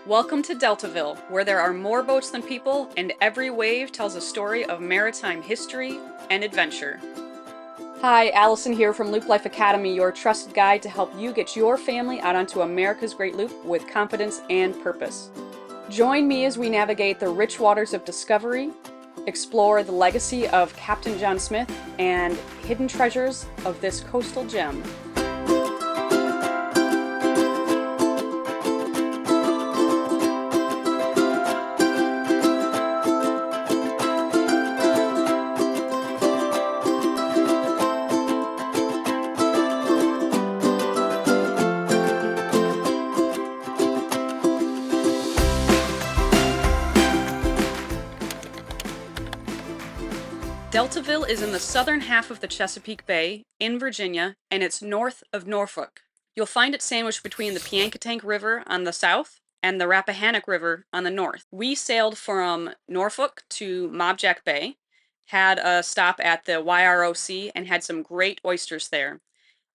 Welcome to Deltaville, where there are more boats than people, and every wave tells a story of maritime history and adventure. Hi, Alison here from Loop Life Academy, your trusted guide to help you get your family out onto America's Great Loop with confidence and purpose. Join me as we navigate the rich waters of discovery, explore the legacy of Captain John Smith, and hidden treasures of this coastal gem. Deltaville is in the southern half of the Chesapeake Bay, in Virginia, and it's north of Norfolk. You'll find it sandwiched between the Piankatank River on the south and the Rappahannock River on the north. We sailed from Norfolk to Mobjack Bay, had a stop at the YROC, and had some great oysters there.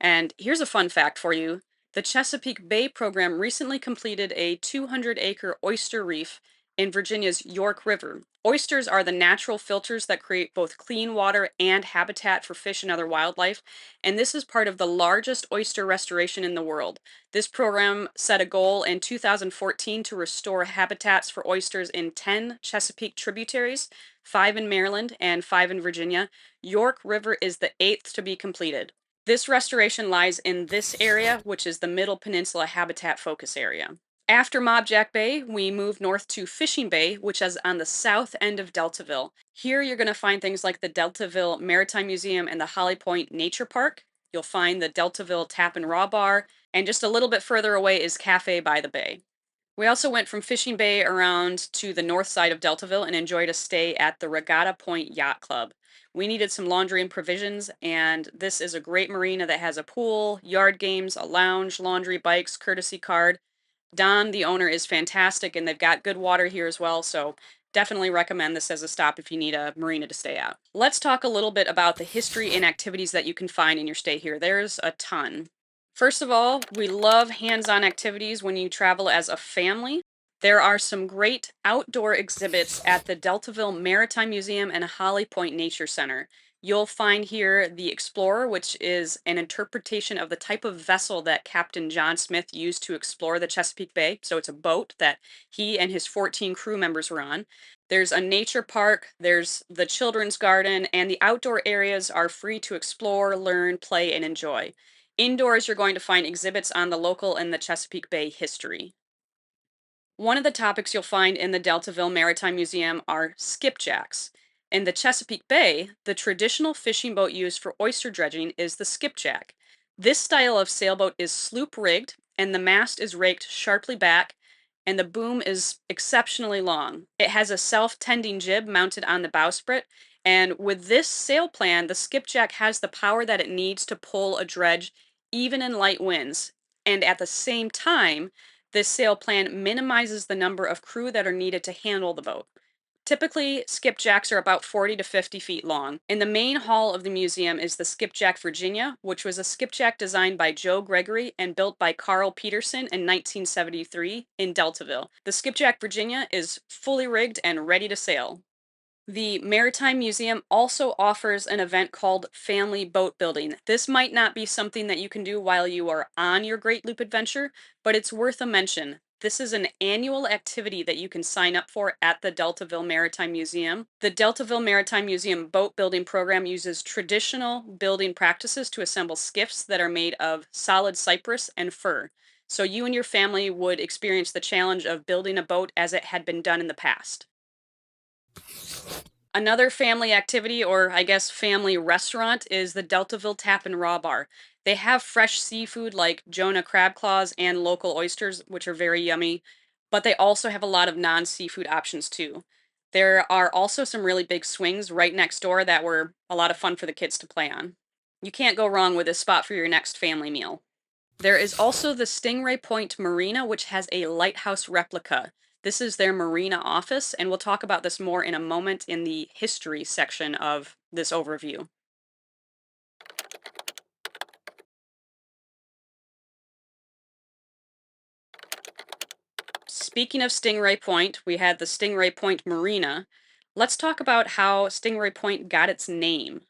And here's a fun fact for you. The Chesapeake Bay program recently completed a 200-acre oyster reef in Virginia's York River. Oysters are the natural filters that create both clean water and habitat for fish and other wildlife, and this is part of the largest oyster restoration in the world. This program set a goal in 2014 to restore habitats for oysters in 10 Chesapeake tributaries, 5 in Maryland and 5 in Virginia. York River is the 8th to be completed. This restoration lies in this area, which is the Middle Peninsula Habitat Focus Area. After Mobjack Bay, we move north to Fishing Bay, which is on the south end of Deltaville. Here you're going to find things like the Deltaville Maritime Museum and the Holly Point Nature Park. You'll find the Deltaville Tap and Raw Bar, and just a little bit further away is Cafe by the Bay. We also went from Fishing Bay around to the north side of Deltaville and enjoyed a stay at the Regatta Point Yacht Club. We needed some laundry and provisions, and this is a great marina that has a pool, yard games, a lounge, laundry, bikes, courtesy card. Don, the owner, is fantastic, and they've got good water here as well, so definitely recommend this as a stop if you need a marina to stay at. Let's talk a little bit about the history and activities that you can find in your stay here. There's a ton. First of all, we love hands-on activities when you travel as a family. There are some great outdoor exhibits at the Deltaville Maritime Museum and Holly Point Nature Center. You'll find here the Explorer, which is an interpretation of the type of vessel that Captain John Smith used to explore the Chesapeake Bay. So it's a boat that he and his 14 crew members were on. There's a nature park, there's the children's garden, and the outdoor areas are free to explore, learn, play, and enjoy. Indoors, you're going to find exhibits on the local and the Chesapeake Bay history. One of the topics you'll find in the Deltaville Maritime Museum are skipjacks. In the Chesapeake Bay, the traditional fishing boat used for oyster dredging is the skipjack. This style of sailboat is sloop-rigged, and the mast is raked sharply back, and the boom is exceptionally long. It has a self-tending jib mounted on the bowsprit, and with this sail plan, the skipjack has the power that it needs to pull a dredge even in light winds. And at the same time, this sail plan minimizes the number of crew that are needed to handle the boat. Typically, skipjacks are about 40 to 50 feet long. In the main hall of the museum is the Skipjack Virginia, which was a skipjack designed by Joe Gregory and built by Carl Peterson in 1973 in Deltaville. The Skipjack Virginia is fully rigged and ready to sail. The Maritime Museum also offers an event called Family Boat Building. This might not be something that you can do while you are on your Great Loop adventure, but it's worth a mention. This is an annual activity that you can sign up for at the Deltaville Maritime Museum. The Deltaville Maritime Museum boat building program uses traditional building practices to assemble skiffs that are made of solid cypress and fir. So you and your family would experience the challenge of building a boat as it had been done in the past. Another family activity, or I guess family restaurant, is the Deltaville Tap and Raw Bar. They have fresh seafood like Jonah crab claws and local oysters, which are very yummy, but they also have a lot of non-seafood options too. There are also some really big swings right next door that were a lot of fun for the kids to play on. You can't go wrong with this spot for your next family meal. There is also the Stingray Point Marina, which has a lighthouse replica. This is their marina office, and we'll talk about this more in a moment in the history section of this overview. Speaking of Stingray Point, we had the Stingray Point Marina. Let's talk about how Stingray Point got its name.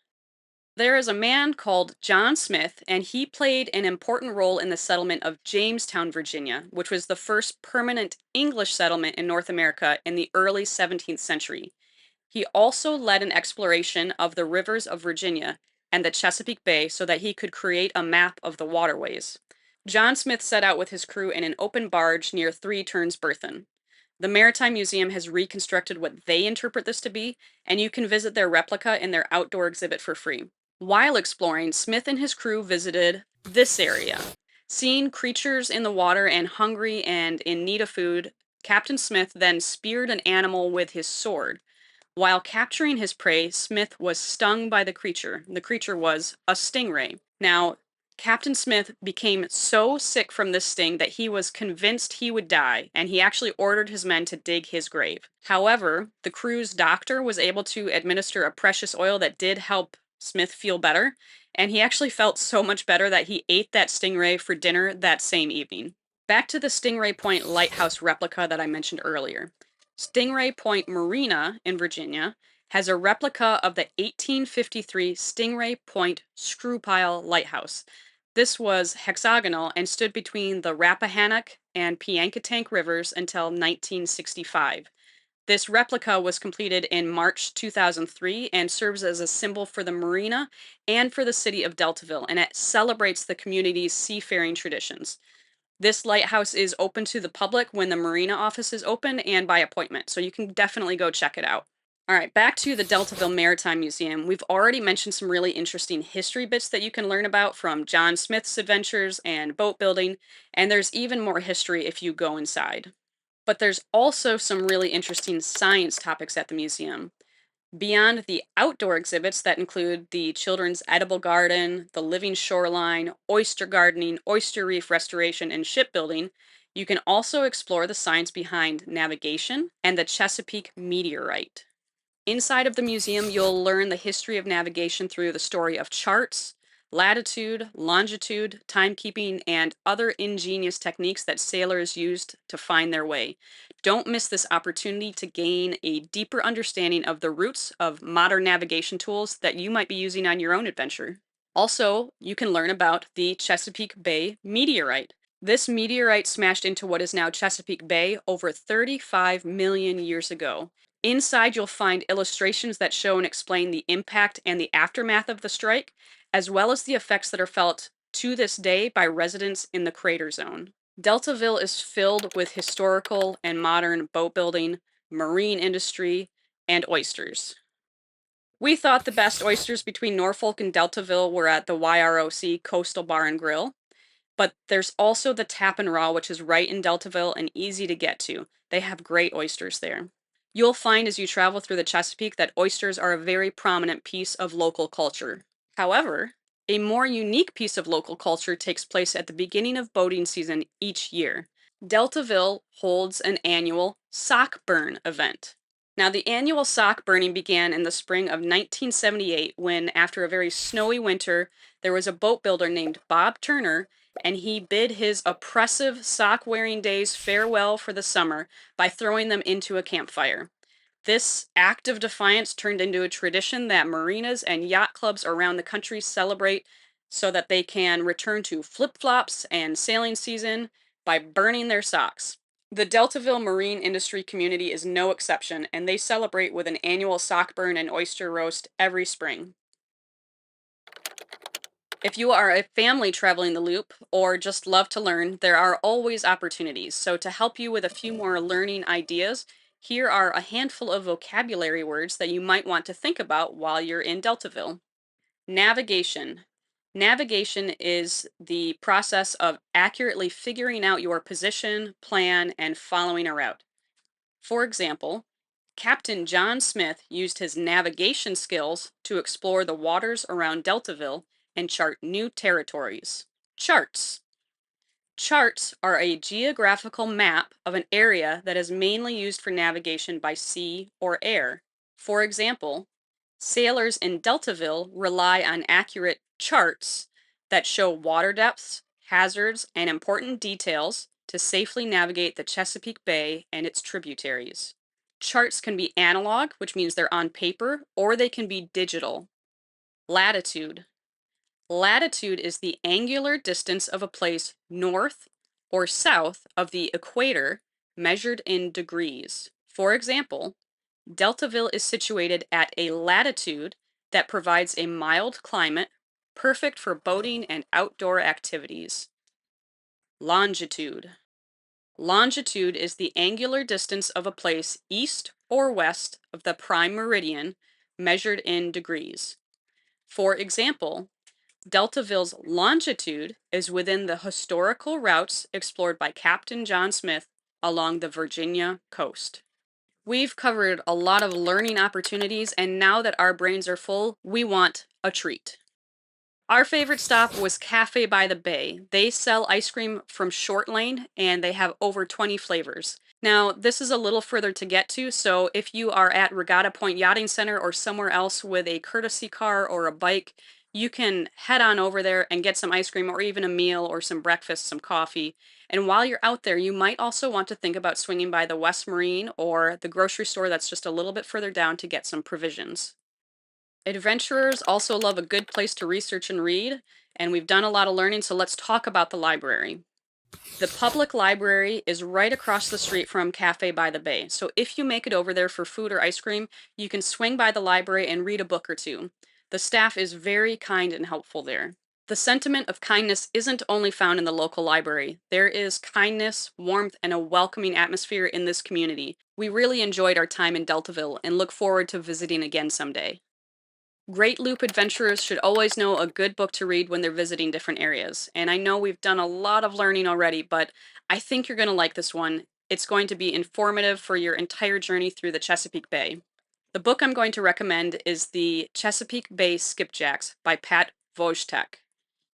There is a man called John Smith, and he played an important role in the settlement of Jamestown, Virginia, which was the first permanent English settlement in North America in the early 17th century. He also led an exploration of the rivers of Virginia and the Chesapeake Bay so that he could create a map of the waterways. John Smith set out with his crew in an open barge near Three Turns Burthen. The Maritime Museum has reconstructed what they interpret this to be, and you can visit their replica in their outdoor exhibit for free. While exploring, Smith and his crew visited this area. Seeing creatures in the water and hungry and in need of food, Captain Smith then speared an animal with his sword. While capturing his prey, Smith was stung by the creature. The creature was a stingray. Now, Captain Smith became so sick from this sting that he was convinced he would die, and he actually ordered his men to dig his grave. However, the crew's doctor was able to administer a precious oil that did help Smith feel better, and he actually felt so much better that he ate that stingray for dinner that same evening. Back to the Stingray Point lighthouse replica that I mentioned earlier. Stingray Point Marina in Virginia has a replica of the 1853 Stingray Point screw pile lighthouse. This was hexagonal and stood between the Rappahannock and Piankatank rivers until 1965. This replica was completed in March 2003 and serves as a symbol for the marina and for the city of Deltaville, and it celebrates the community's seafaring traditions. This lighthouse is open to the public when the marina office is open and by appointment, so you can definitely go check it out. All right, back to the Deltaville Maritime Museum. We've already mentioned some really interesting history bits that you can learn about from John Smith's adventures and boat building, and there's even more history if you go inside. But there's also some really interesting science topics at the museum. Beyond the outdoor exhibits that include the children's edible garden, the living shoreline, oyster gardening, oyster reef restoration, and shipbuilding, you can also explore the science behind navigation and the Chesapeake meteorite. Inside of the museum, you'll learn the history of navigation through the story of charts, latitude, longitude, timekeeping, and other ingenious techniques that sailors used to find their way. Don't miss this opportunity to gain a deeper understanding of the roots of modern navigation tools that you might be using on your own adventure. Also, you can learn about the Chesapeake Bay meteorite. This meteorite smashed into what is now Chesapeake Bay over 35 million years ago. Inside, you'll find illustrations that show and explain the impact and the aftermath of the strike, as well as the effects that are felt to this day by residents in the crater zone. Deltaville is filled with historical and modern boat building, marine industry, and oysters. We thought the best oysters between Norfolk and Deltaville were at the YROC Coastal Bar and Grill, but there's also the Tap and Raw, which is right in Deltaville and easy to get to. They have great oysters there. You'll find as you travel through the Chesapeake that oysters are a very prominent piece of local culture. However, a more unique piece of local culture takes place at the beginning of boating season each year. Deltaville holds an annual sock burn event. Now, the annual sock burning began in the spring of 1978 when, after a very snowy winter, there was a boat builder named Bob Turner, and he bid his oppressive sock-wearing days farewell for the summer by throwing them into a campfire. This act of defiance turned into a tradition that marinas and yacht clubs around the country celebrate so that they can return to flip-flops and sailing season by burning their socks. The Deltaville marine industry community is no exception, and they celebrate with an annual sock burn and oyster roast every spring. If you are a family traveling the loop or just love to learn, there are always opportunities. So to help you with a few more learning ideas, here are a handful of vocabulary words that you might want to think about while you're in Deltaville. Navigation. Navigation is the process of accurately figuring out your position, plan, and following a route. For example, Captain John Smith used his navigation skills to explore the waters around Deltaville and chart new territories. Charts. Charts are a geographical map of an area that is mainly used for navigation by sea or air. For example, sailors in Deltaville rely on accurate charts that show water depths, hazards, and important details to to safely navigate the Chesapeake Bay and its tributaries. Charts can be analog, which means they're on paper, or they can be digital. Latitude. Latitude is the angular distance of a place north or south of the equator measured in degrees. For example, Deltaville is situated at a latitude that provides a mild climate, perfect for boating and outdoor activities. Longitude. Longitude is the angular distance of a place east or west of the prime meridian measured in degrees. For example, Deltaville's longitude is within the historical routes explored by Captain John Smith along the Virginia coast. We've covered a lot of learning opportunities, and now that our brains are full, we want a treat. Our favorite stop was Cafe by the Bay. They sell ice cream from Short Lane, and they have over 20 flavors. Now, this is a little further to get to, so if you are at Regatta Point Yachting Center or somewhere else with a courtesy car or a bike, you can head on over there and get some ice cream or even a meal or some breakfast, some coffee. And while you're out there, you might also want to think about swinging by the West Marine or the grocery store that's just a little bit further down to get some provisions. Adventurers also love a good place to research and read, and we've done a lot of learning, so let's talk about the library. The public library is right across the street from Cafe by the Bay, so if you make it over there for food or ice cream, you can swing by the library and read a book or two. The staff is very kind and helpful there. The sentiment of kindness isn't only found in the local library. There is kindness, warmth, and a welcoming atmosphere in this community. We really enjoyed our time in Deltaville and look forward to visiting again someday. Great Loop adventurers should always know a good book to read when they're visiting different areas. And I know we've done a lot of learning already, but I think you're going to like this one. It's going to be informative for your entire journey through the Chesapeake Bay. The book I'm going to recommend is The Chesapeake Bay Skipjacks by Pat Wojtek.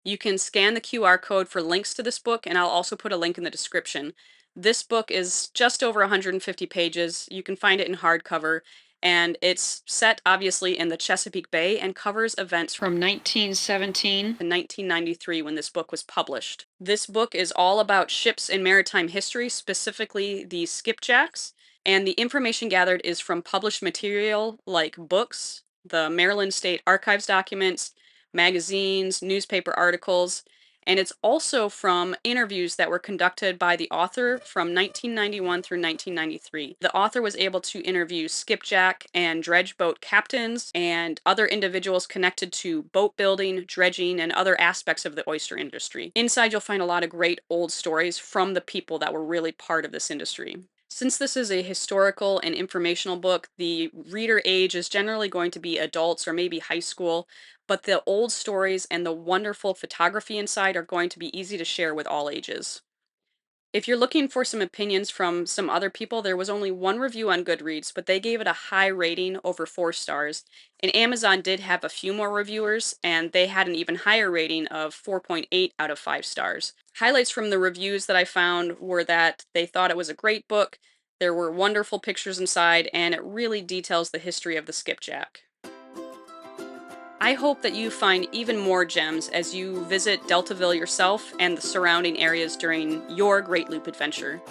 You can scan the QR code for links to this book, and I'll also put a link in the description. This book is just over 150 pages. You can find it in hardcover, and it's set obviously in the Chesapeake Bay and covers events from 1917 to 1993 when this book was published. This book is all about ships in maritime history, specifically the skipjacks, and the information gathered is from published material like books, the Maryland State Archives documents, magazines, newspaper articles, and it's also from interviews that were conducted by the author from 1991 through 1993. The author was able to interview skipjack and dredge boat captains and other individuals connected to boat building, dredging, and other aspects of the oyster industry. Inside, you'll find a lot of great old stories from the people that were really part of this industry. Since this is a historical and informational book, the reader age is generally going to be adults or maybe high school, but the old stories and the wonderful photography inside are going to be easy to share with all ages. If you're looking for some opinions from some other people, there was only one review on Goodreads, but they gave it a high rating over 4 stars. And Amazon did have a few more reviewers, and they had an even higher rating of 4.8 out of 5 stars. Highlights from the reviews that I found were that they thought it was a great book, there were wonderful pictures inside, and it really details the history of the skipjack. I hope that you find even more gems as you visit Deltaville yourself and the surrounding areas during your Great Loop adventure.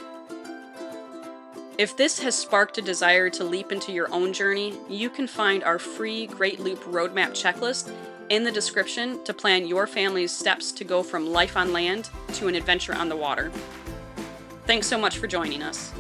If this has sparked a desire to leap into your own journey, you can find our free Great Loop roadmap checklist in the description to plan your family's steps to go from life on land to an adventure on the water. Thanks so much for joining us.